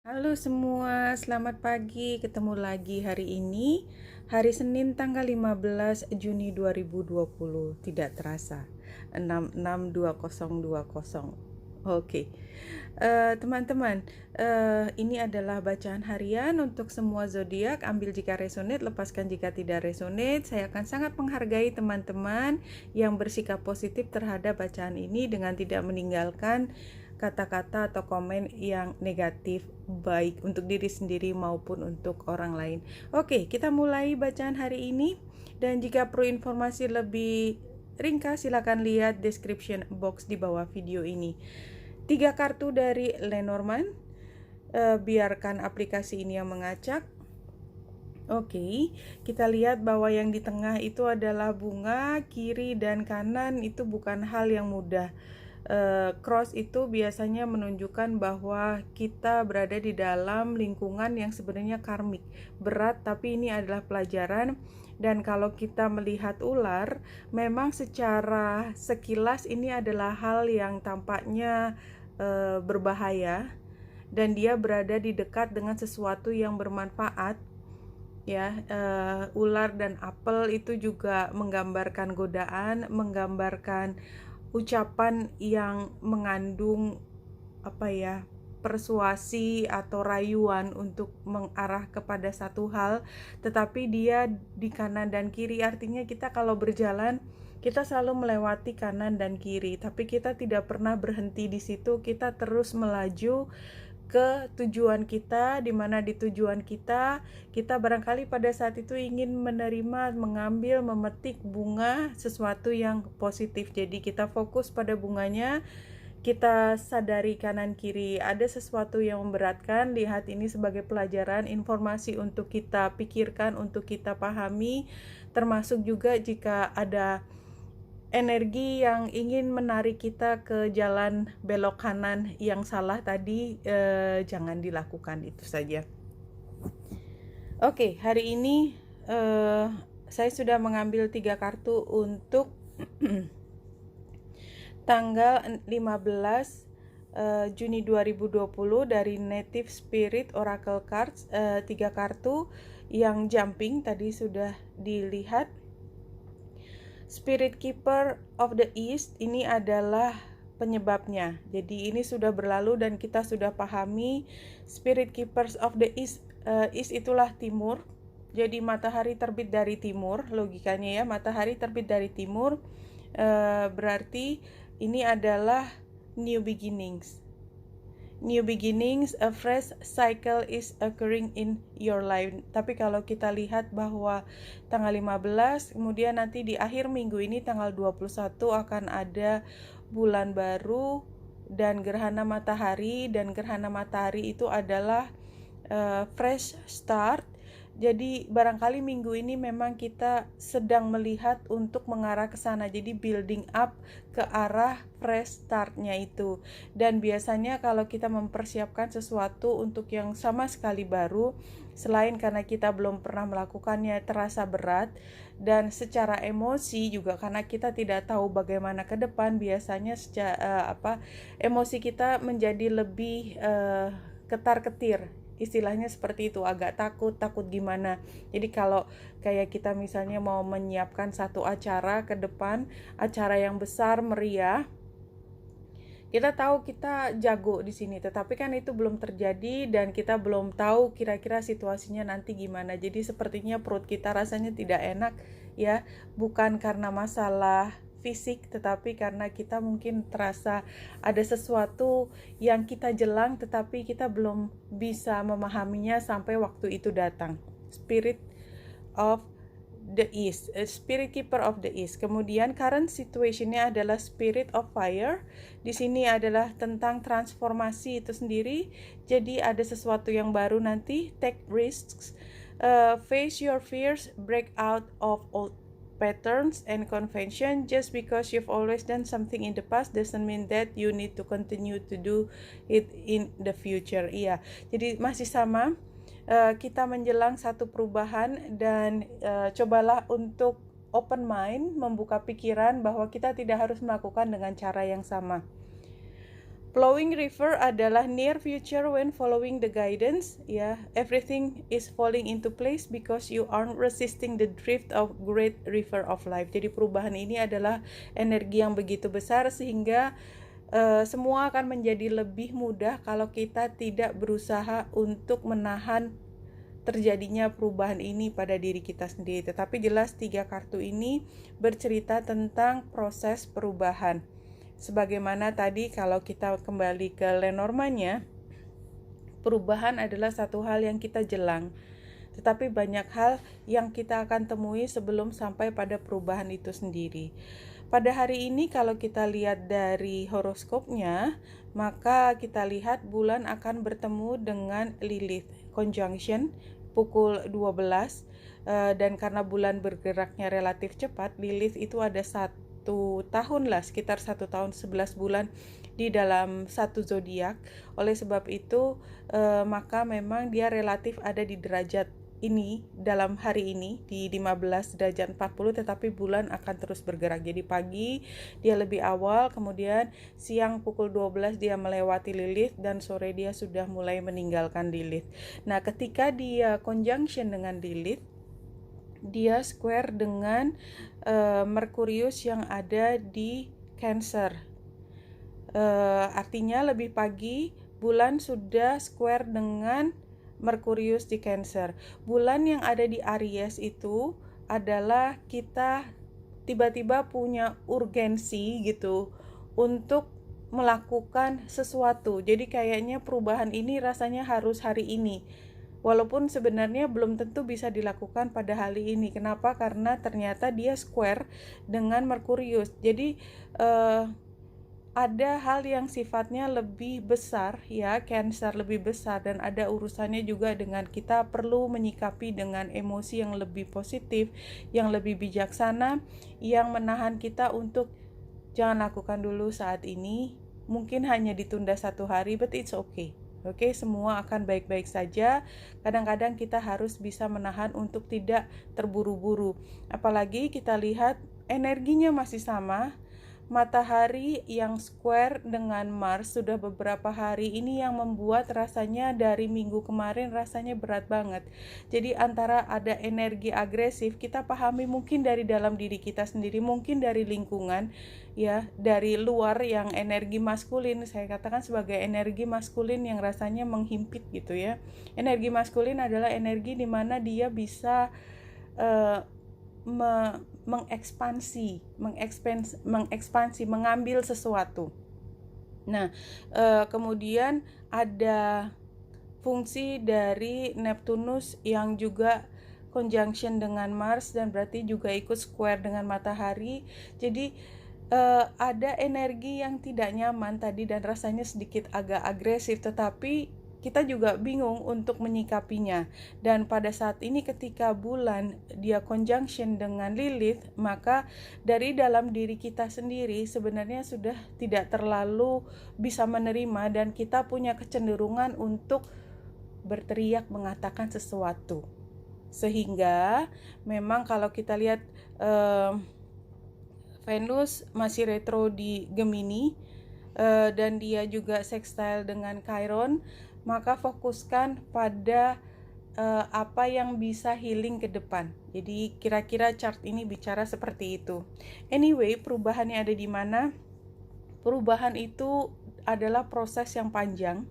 Halo semua, selamat pagi. Ketemu lagi hari ini, hari Senin tanggal 15 Juni 2020. Tidak terasa, 662020. Oke. Teman-teman, ini adalah bacaan harian untuk semua zodiak. Ambil jika resonate, lepaskan jika tidak resonate. Saya akan sangat menghargai teman-teman yang bersikap positif terhadap bacaan ini dengan tidak meninggalkan kata-kata atau komen yang negatif, baik untuk diri sendiri maupun untuk orang lain. Oke, kita mulai bacaan hari ini. Dan jika perlu informasi lebih ringkas, silakan lihat description box di bawah video ini. 3 kartu dari Lenormand. Biarkan aplikasi ini yang mengacak. Oke, kita lihat bahwa yang di tengah itu adalah bunga, kiri dan kanan itu bukan hal yang mudah. Cross itu biasanya menunjukkan bahwa kita berada di dalam lingkungan yang sebenarnya karmik, berat, tapi ini adalah pelajaran. Dan kalau kita melihat ular, memang secara sekilas ini adalah hal yang tampaknya berbahaya, dan dia berada di dekat dengan sesuatu yang bermanfaat. Ya, ular dan apel itu juga menggambarkan godaan, menggambarkan ucapan yang mengandung persuasi atau rayuan untuk mengarah kepada satu hal, tetapi dia di kanan dan kiri. Artinya kita kalau berjalan, kita selalu melewati kanan dan kiri, tapi kita tidak pernah berhenti di situ. Kita terus melaju ke tujuan kita, di mana di tujuan kita barangkali pada saat itu ingin menerima, mengambil, memetik bunga, sesuatu yang positif. Jadi kita fokus pada bunganya, kita sadari kanan kiri ada sesuatu yang memberatkan. Lihat ini sebagai pelajaran, informasi untuk kita pikirkan, untuk kita pahami, termasuk juga jika ada energi yang ingin menarik kita ke jalan belok kanan yang salah tadi, jangan dilakukan, itu saja. Oke, hari ini saya sudah mengambil 3 kartu untuk tanggal 15 Juni 2020 dari Native Spirit Oracle Cards. 3 kartu yang jumping tadi sudah dilihat. Spirit Keeper of the East ini adalah penyebabnya. Jadi ini sudah berlalu dan kita sudah pahami. Spirit Keepers of the East, East itulah timur. Jadi matahari terbit dari timur, logikanya ya, matahari terbit dari timur, berarti ini adalah new beginnings. New beginnings, a fresh cycle is occurring in your life. Tapi kalau kita lihat bahwa tanggal 15, kemudian nanti di akhir minggu ini tanggal 21 akan ada bulan baru dan gerhana matahari, dan gerhana matahari itu adalah fresh start. Jadi barangkali minggu ini memang kita sedang melihat untuk mengarah ke sana. Jadi building up ke arah fresh startnya itu. Dan biasanya kalau kita mempersiapkan sesuatu untuk yang sama sekali baru, selain karena kita belum pernah melakukannya terasa berat, dan secara emosi juga karena kita tidak tahu bagaimana ke depan, biasanya emosi kita menjadi lebih ketar-ketir. Istilahnya seperti itu, agak takut gimana. Jadi kalau kayak kita misalnya mau menyiapkan satu acara ke depan, acara yang besar, meriah, kita tahu kita jago di sini, tetapi kan itu belum terjadi dan kita belum tahu kira-kira situasinya nanti gimana. Jadi sepertinya perut kita rasanya tidak enak ya, bukan karena masalah fisik, tetapi karena kita mungkin terasa ada sesuatu yang kita jelang tetapi kita belum bisa memahaminya sampai waktu itu datang. Spirit of the East, Spirit Keeper of the East. Kemudian current situationnya adalah Spirit of Fire. Di sini adalah tentang transformasi itu sendiri. Jadi ada sesuatu yang baru nanti. Take risks, face your fears, break out of old patterns and convention. Just because you've always done something in the past doesn't mean that you need to continue to do it in the future. Iya, jadi masih sama. Kita menjelang satu perubahan dan cobalah untuk open mind, membuka pikiran bahwa kita tidak harus melakukan dengan cara yang sama. Flowing river adalah near future when following the guidance, ya. Everything is falling into place because you aren't resisting the drift of great river of life. Jadi perubahan ini adalah energi yang begitu besar sehingga semua akan menjadi lebih mudah kalau kita tidak berusaha untuk menahan terjadinya perubahan ini pada diri kita sendiri. Tetapi jelas 3 kartu ini bercerita tentang proses perubahan. Sebagaimana tadi kalau kita kembali ke Lenormandnya, perubahan adalah satu hal yang kita jelang. Tetapi banyak hal yang kita akan temui sebelum sampai pada perubahan itu sendiri. Pada hari ini kalau kita lihat dari horoskopnya, maka kita lihat bulan akan bertemu dengan Lilith conjunction pukul 12, dan karena bulan bergeraknya relatif cepat, Lilith itu ada 1 tahun lah, sekitar 1 tahun 11 bulan di dalam satu zodiak. Oleh sebab itu maka memang dia relatif ada di derajat ini dalam hari ini di 15 derajat 40, tetapi bulan akan terus bergerak. Jadi pagi dia lebih awal, kemudian siang pukul 12 dia melewati Lilith, dan sore dia sudah mulai meninggalkan Lilith. Nah, ketika dia conjunction dengan Lilith, dia square dengan Merkurius yang ada di Cancer. Artinya lebih pagi bulan sudah square dengan Merkurius di Cancer. Bulan yang ada di Aries itu adalah kita tiba-tiba punya urgensi gitu untuk melakukan sesuatu. Jadi kayaknya perubahan ini rasanya harus hari ini. Walaupun sebenarnya belum tentu bisa dilakukan pada hari ini. Kenapa? Karena ternyata dia square dengan Merkurius. Jadi ada hal yang sifatnya lebih besar, ya, Cancer lebih besar, dan ada urusannya juga dengan kita perlu menyikapi dengan emosi yang lebih positif, yang lebih bijaksana, yang menahan kita untuk jangan lakukan dulu saat ini, mungkin hanya ditunda 1 hari, but it's okay. Oke, semua akan baik-baik saja. Kadang-kadang kita harus bisa menahan untuk tidak terburu-buru. Apalagi kita lihat energinya masih sama. Matahari yang square dengan Mars sudah beberapa hari ini yang membuat rasanya dari minggu kemarin rasanya berat banget. Jadi antara ada energi agresif, kita pahami mungkin dari dalam diri kita sendiri, mungkin dari lingkungan, ya, dari luar yang energi maskulin, saya katakan sebagai energi maskulin yang rasanya menghimpit gitu ya. Energi maskulin adalah energi di mana dia bisa mengekspansi, mengambil sesuatu. Nah, kemudian ada fungsi dari Neptunus yang juga conjunction dengan Mars, dan berarti juga ikut square dengan matahari. Jadi ada energi yang tidak nyaman tadi dan rasanya sedikit agak agresif, tetapi kita juga bingung untuk menyikapinya. Dan pada saat ini ketika bulan dia conjunction dengan Lilith, maka dari dalam diri kita sendiri sebenarnya sudah tidak terlalu bisa menerima, dan kita punya kecenderungan untuk berteriak mengatakan sesuatu. Sehingga memang kalau kita lihat Venus masih retro di Gemini, dan dia juga sextile dengan Chiron, maka fokuskan pada apa yang bisa healing ke depan. Jadi kira-kira chart ini bicara seperti itu. Anyway, perubahannya ada di mana? Perubahan itu adalah proses yang panjang,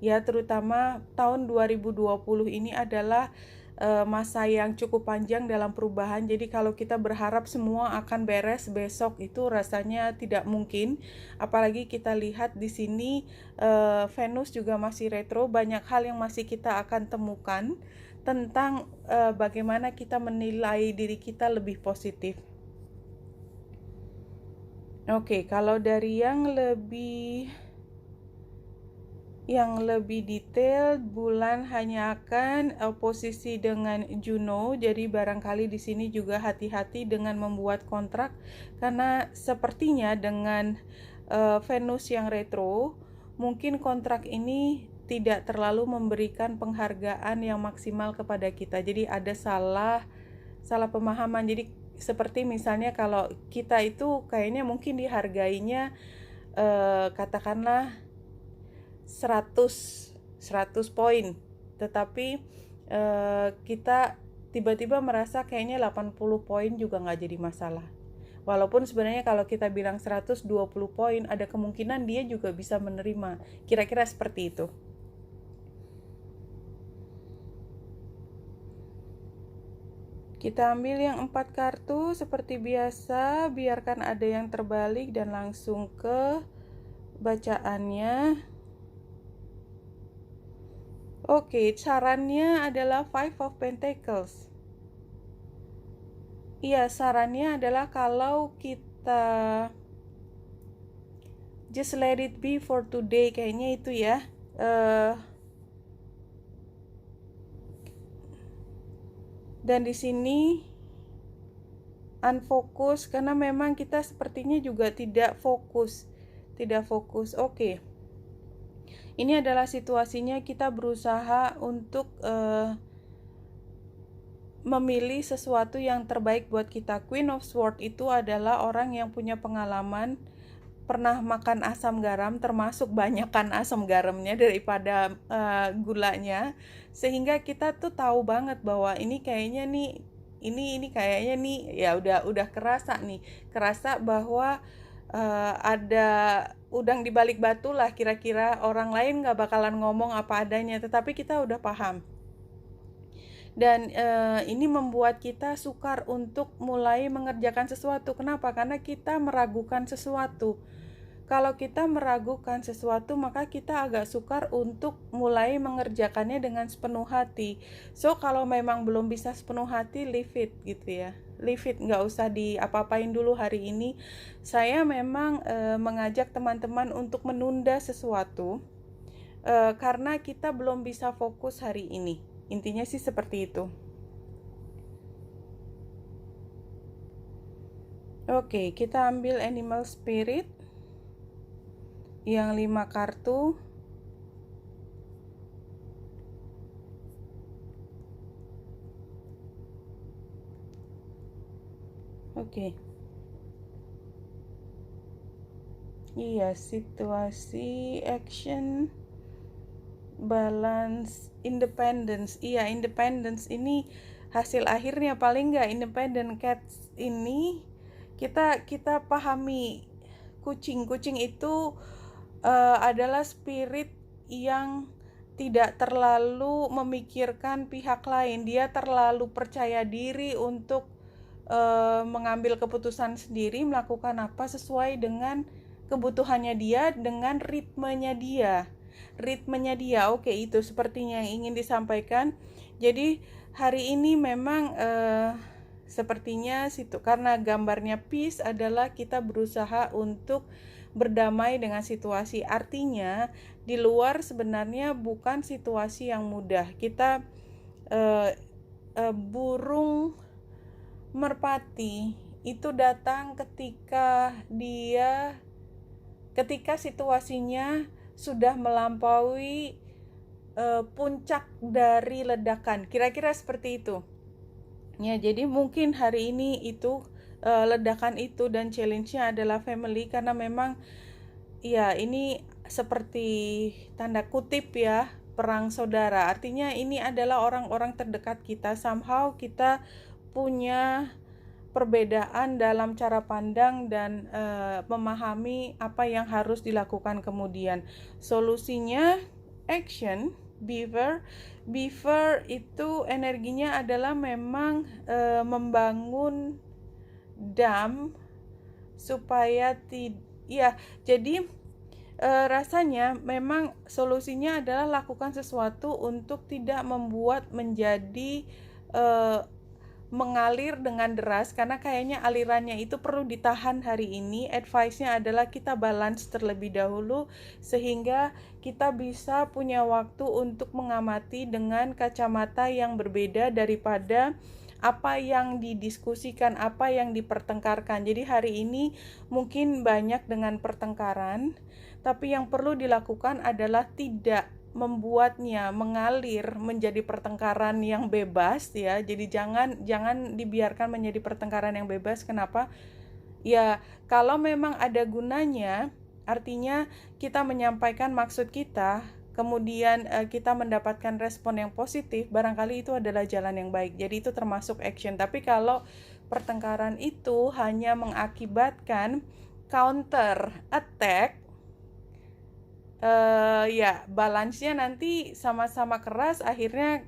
ya, terutama tahun 2020 ini adalah masa yang cukup panjang dalam perubahan. Jadi kalau kita berharap semua akan beres besok, itu rasanya tidak mungkin. Apalagi kita lihat di sini Venus juga masih retro, banyak hal yang masih kita akan temukan tentang bagaimana kita menilai diri kita lebih positif. Oke, kalau dari yang lebih detail, bulan hanya akan oposisi dengan Juno. Jadi barangkali di sini juga hati-hati dengan membuat kontrak, karena sepertinya dengan Venus yang retro, mungkin kontrak ini tidak terlalu memberikan penghargaan yang maksimal kepada kita. Jadi ada salah pemahaman. Jadi seperti misalnya kalau kita itu kayaknya mungkin dihargainya katakanlah 100 poin, tetapi kita tiba-tiba merasa kayaknya 80 poin juga nggak jadi masalah. Walaupun sebenarnya kalau kita bilang 120 poin, ada kemungkinan dia juga bisa menerima. Kira-kira seperti itu. Kita ambil yang 4 kartu seperti biasa, biarkan ada yang terbalik dan langsung ke bacaannya. Oke, sarannya adalah Five of Pentacles. Iya, sarannya adalah kalau kita just let it be for today, kayaknya itu ya. Dan di sini unfokus karena memang kita sepertinya juga tidak fokus. Oke. Ini adalah situasinya kita berusaha untuk memilih sesuatu yang terbaik buat kita. Queen of Swords itu adalah orang yang punya pengalaman pernah makan asam garam, termasuk banyakkan asam garamnya daripada gulanya, sehingga kita tuh tahu banget bahwa ini kayaknya nih, ini kayaknya nih, ya udah kerasa bahwa ada udang di balik batu lah, kira-kira orang lain nggak bakalan ngomong apa adanya, tetapi kita udah paham. Dan ini membuat kita sukar untuk mulai mengerjakan sesuatu. Kenapa? Karena kita meragukan sesuatu. Kalau kita meragukan sesuatu, maka kita agak sukar untuk mulai mengerjakannya dengan sepenuh hati. So, kalau memang belum bisa sepenuh hati, leave it gitu ya. Leave it, nggak usah diapa-apain dulu hari ini. Saya memang mengajak teman-teman untuk menunda sesuatu karena kita belum bisa fokus hari ini. Intinya sih seperti itu. Oke, kita ambil Animal Spirit yang 5 kartu. Oke. Iya, situasi, action, balance, independence. Iya, independence ini hasil akhirnya paling nggak independent cats ini kita pahami. Kucing itu adalah spirit yang tidak terlalu memikirkan pihak lain. Dia terlalu percaya diri untuk mengambil keputusan sendiri, melakukan apa sesuai dengan kebutuhannya dia, dengan ritmenya dia. Oke, itu sepertinya yang ingin disampaikan. Jadi hari ini memang sepertinya karena gambarnya peace adalah kita berusaha untuk berdamai dengan situasi. Artinya di luar sebenarnya bukan situasi yang mudah. Kita burung merpati itu datang ketika situasinya sudah melampaui puncak dari ledakan. Kira-kira seperti itu. Ya, jadi mungkin hari ini itu ledakan itu dan challenge-nya adalah family, karena memang ya ini seperti tanda kutip ya, perang saudara. Artinya ini adalah orang-orang terdekat kita. Somehow kita punya perbedaan dalam cara pandang dan memahami apa yang harus dilakukan kemudian. Solusinya action. Beaver itu energinya adalah memang membangun dam supaya jadi rasanya memang solusinya adalah lakukan sesuatu untuk tidak membuat menjadi mengalir dengan deras, karena kayaknya alirannya itu perlu ditahan hari ini. Advice-nya adalah kita balance terlebih dahulu sehingga kita bisa punya waktu untuk mengamati dengan kacamata yang berbeda daripada apa yang didiskusikan, apa yang dipertengkarkan. Jadi hari ini mungkin banyak dengan pertengkaran, tapi yang perlu dilakukan adalah tidak membuatnya mengalir menjadi pertengkaran yang bebas ya. Jadi jangan dibiarkan menjadi pertengkaran yang bebas. Kenapa? Ya, kalau memang ada gunanya, Artinya kita menyampaikan maksud kita, kemudian kita mendapatkan respon yang positif, barangkali itu adalah jalan yang baik. Jadi itu termasuk action. Tapi kalau pertengkaran itu hanya mengakibatkan counter attack, ya balance-nya nanti sama-sama keras, akhirnya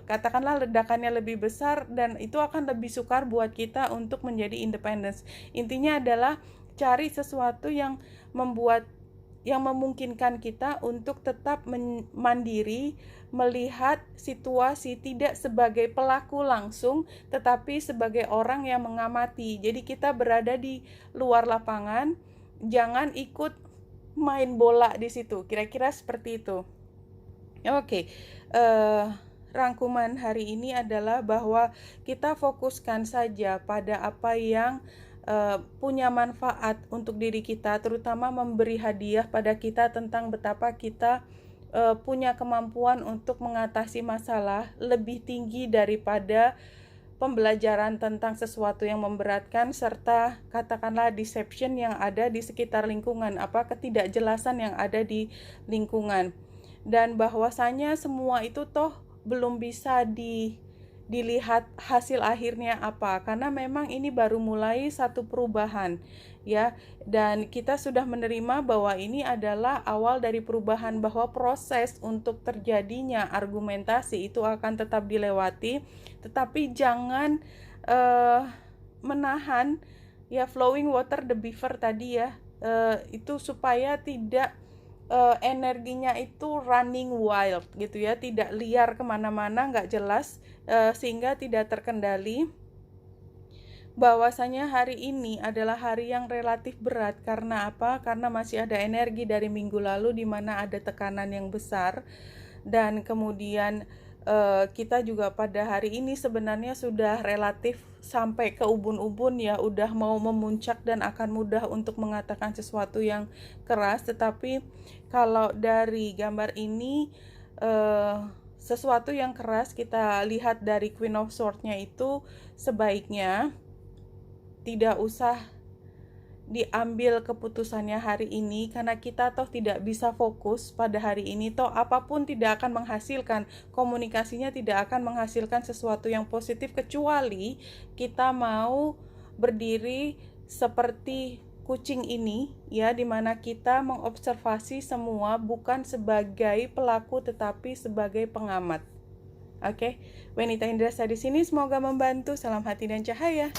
katakanlah ledakannya lebih besar, dan itu akan lebih sukar buat kita untuk menjadi independence. Intinya adalah cari sesuatu yang memungkinkan kita untuk tetap mandiri, melihat situasi tidak sebagai pelaku langsung, tetapi sebagai orang yang mengamati. Jadi kita berada di luar lapangan, jangan ikut main bola di situ. Kira-kira seperti itu. Oke, rangkuman hari ini adalah bahwa kita fokuskan saja pada apa yang punya manfaat untuk diri kita, terutama memberi hadiah pada kita tentang betapa kita punya kemampuan untuk mengatasi masalah lebih tinggi daripada pembelajaran tentang sesuatu yang memberatkan, serta katakanlah deception yang ada di sekitar lingkungan, ketidakjelasan yang ada di lingkungan. Dan bahwasanya semua itu toh belum bisa dilihat hasil akhirnya apa, karena memang ini baru mulai satu perubahan ya, dan kita sudah menerima bahwa ini adalah awal dari perubahan, bahwa proses untuk terjadinya argumentasi itu akan tetap dilewati, tetapi jangan menahan ya, flowing water the beaver tadi ya, itu supaya tidak energinya itu running wild gitu ya, tidak liar kemana-mana, nggak jelas, sehingga tidak terkendali. Bahwasanya hari ini adalah hari yang relatif berat, karena apa? Karena masih ada energi dari minggu lalu di mana ada tekanan yang besar, dan kemudian kita juga pada hari ini sebenarnya sudah relatif sampai ke ubun-ubun ya, udah mau memuncak dan akan mudah untuk mengatakan sesuatu yang keras. Tetapi kalau dari gambar ini, sesuatu yang keras kita lihat dari Queen of Swords-nya itu sebaiknya tidak usah diambil keputusannya hari ini, karena kita toh tidak bisa fokus pada hari ini, toh apapun tidak akan menghasilkan, komunikasinya tidak akan menghasilkan sesuatu yang positif, kecuali kita mau berdiri seperti kucing ini ya, dimana kita mengobservasi semua bukan sebagai pelaku tetapi sebagai pengamat. Oke, Wenita Indrasa di sini, semoga membantu. Salam hati dan cahaya.